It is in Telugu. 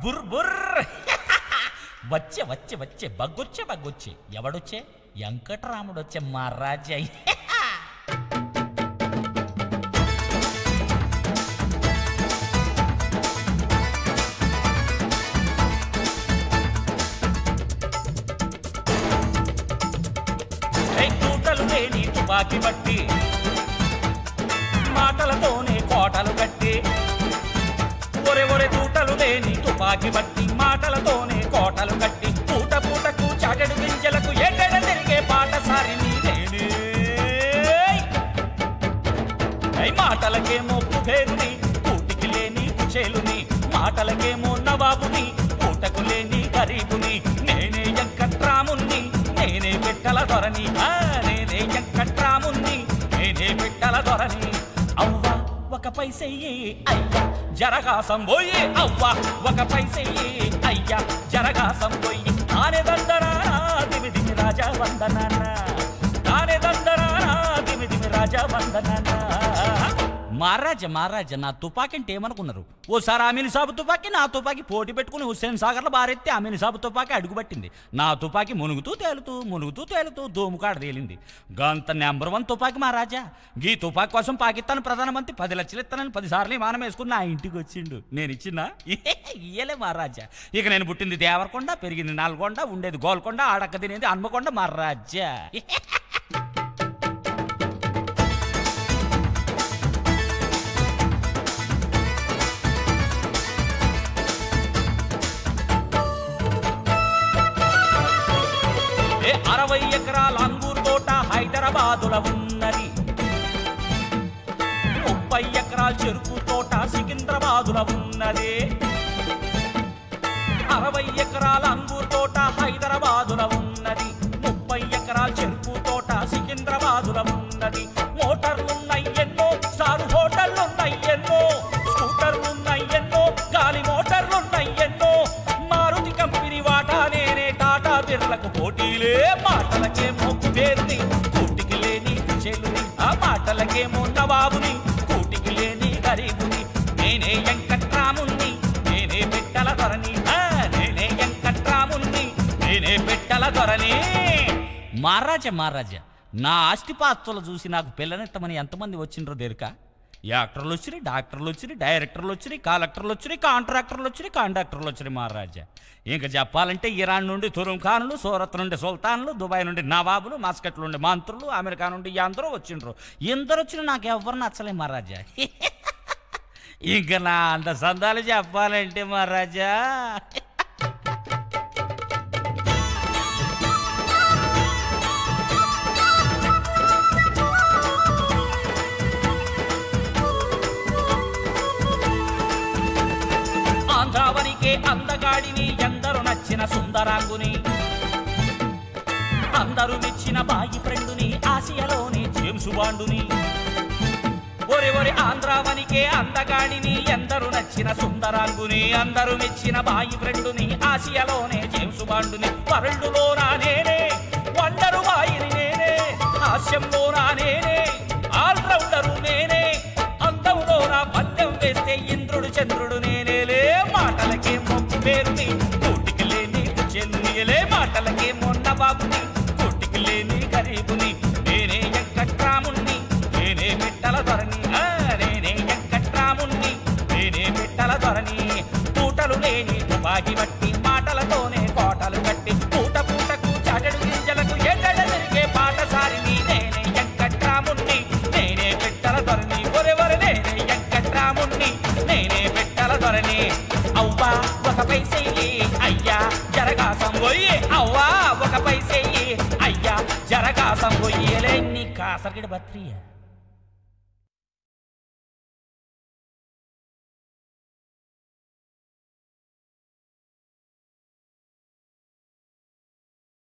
బుర్ బుర్ వచ్చే వచ్చే వచ్చే బగ్గొచ్చే బగ్గొచ్చే ఎవడొచ్చే వెంకటరాముడొచ్చే మహారాజా తూటలు లేని తుపాకి బట్టి మాటలతోనే కోటలు కట్టి ఒరే ఒరే తూటలు లేని తుపాకి బట్టి మాటలతోనే కోటలు కట్టి పూట పూటకు చాటెడు గింజలకు ఎక్కడ తిరిగే పాటసారిని నేనే మాటలకేమో కుబేరుని కూటికి లేని కుచేలుని మాటలకేమో నవాబుని పూటకు లేని గరీబుని నేనే వెంకట్రాముణ్ణి నేనే పెట్టల దొరని నేనే వెంకట్రాముణ్ణి నేనే పెట్టల దొరని అవ్వ ఒక పైసెయ్యి అయ్యా జరగాసం పోయి అవ్వ ఒక పైసెయ్యి అయ్యా జరగాసం పోయి తానే దందరానా దిమి దిమి రాజా వందనానా తానే దందరానా దిమి దిమి రాజా వందనానా మహారాజా మహారాజా నా తుపాకి అంటే ఏమనుకున్నారు ఓసారి ఆమెను సాబు తుపాకి నా తుపాకి పోటీ పెట్టుకుని హుస్సేన్ సాగర్లో బారెత్తి ఆమెను సాబు తుపాకి అడుగుపట్టింది నా తుపాకి మునుగుతూ తేలుతూ దోముకాడ తేలింది గంత నెంబర్ 1 తుపాకి మహారాజా గీ తుపాకి కోసం పాకిస్తాన్ ప్రధానమంత్రి 10 లక్షలు ఇస్తానని 10 సార్లు విమానం వేసుకుని నా ఇంటికి వచ్చిండు నేను ఇచ్చినా ఇయ్యలే మహారాజా ఇక నేను పుట్టింది దేవరకొండ పెరిగింది నల్గొండ ఉండేది గోల్కొండ ఆడక్క తినేది హన్మకొండ మహారాజా ఏ 60 ఎకరాల అంగూరు తోట హైదరాబాదులో ఉన్నది 30 ఎకరాల చెరుకు తోట సికింద్రాబాదులో ఉన్నది 60 ఎకరాల అంగూరు తోట హైదరాబాదులో ఉన్నది 30 ఎకరాల చెరుకు తోట సికింద్రాబాదులో ఉన్నది మోటార్లున్నాయి ఎన్నో స్టార్ హోటళ్లున్నాయి ఎన్నో స్కూటర్లున్నాయి ఎన్నో గాలి మోటార్లున్నాయి ఎన్నో మారుతి కంపెనీ వాటా నేనే టాటా బిర్లకు పోటీలే మాటలకేమో కుబేరుని కూటికి లేని కుచేలుని ఆ మాటలకేమో నవాబుని కూటికి లేని గరీబుని నేనే వెంకట్రాముణ్ణి నేనే పెట్టల దొరని నేనే వెంకట్రాముణ్ణి నేనే పెట్టల దొరని మహారాజా మహారాజా నా ఆస్తిపాస్తులు చూసి నాకు పిల్లనెత్తమని ఎంతమంది వచ్చిండ్రో దేనిక యాక్టర్లు వచ్చినాయి డాక్టర్లు వచ్చినాయి డైరెక్టర్లు వచ్చినాయి కలెక్టర్లు వచ్చినాయి కాంట్రాక్టర్లు వచ్చినాయి కండక్టర్లు వచ్చినాయి మహారాజా ఇంకా చెప్పాలంటే ఇరాన్ నుండి తురుం ఖాన్లు సూరత్ నుండి సుల్తాన్లు దుబాయ్ నుండి నవాబులు మస్కట్ నుండి మంత్రులు అమెరికా నుండి అందరూ వచ్చిండ్రు ఎందరు వచ్చినా నాకు ఎవరు నచ్చలే మహారాజా ఇంకా నా అంత సందాలు చెప్పాలంటే మహారాజా ఆంధ్రావనికే అందగాడిని ఎందరు నచ్చిన సుందరాంగుని అందరూ మెచ్చిన బాయి ఫ్రెండుని ఆసియాలోని జేమ్స్ బాండుని ఒరే ఒరే ఆంధ్రావనికే అందగాడిని ఎందరు నచ్చిన సుందరాంగుని అందరూ మెచ్చిన బాయి ఫ్రెండుని ఆసియాలోనే జేమ్స్ బాండుని వరల్డ్లోనా నేనే వండరు బాయిని నేనే హాస్యంలోనా నేనే ఆల్రౌండరు నేనే అందంలోనా పద్యం వేస్తే ఇంద్రుడు చంద్రుడు నేనేలే మాటలకేమో కుబేరుని కూటికి లేని కుచేలునిలే మాటలకేమో నవాబుని కూటికి లేని గరీబుని నేనే వెంకట్రాముణ్ణి నేనే పెట్టల దొరని నేనే వెంకట్రాముణ్ణి నేనే పెట్టల దొరని పూటలు లేని తుపాకి బట్టి మాటలతోనే కోటలు కట్టి పూట పూటకు చాటెడు గింజలకు ఎక్కడ తిరిగే పాటసారిని నేనే వెంకట్రాముణ్ణి నేనే పెట్టల దొరని ఒరెవరు నేనే వెంకట్రాముణ్ణి నేనే పెట్టల దొరని అవ్వా ఒక పైసెయ్యి అయ్యా జరగాసం పోయి అవ్వా ఒక పైసెయ్యి అయ్యా జరగాసం పోయి నీ కాసరగడి బత్రియా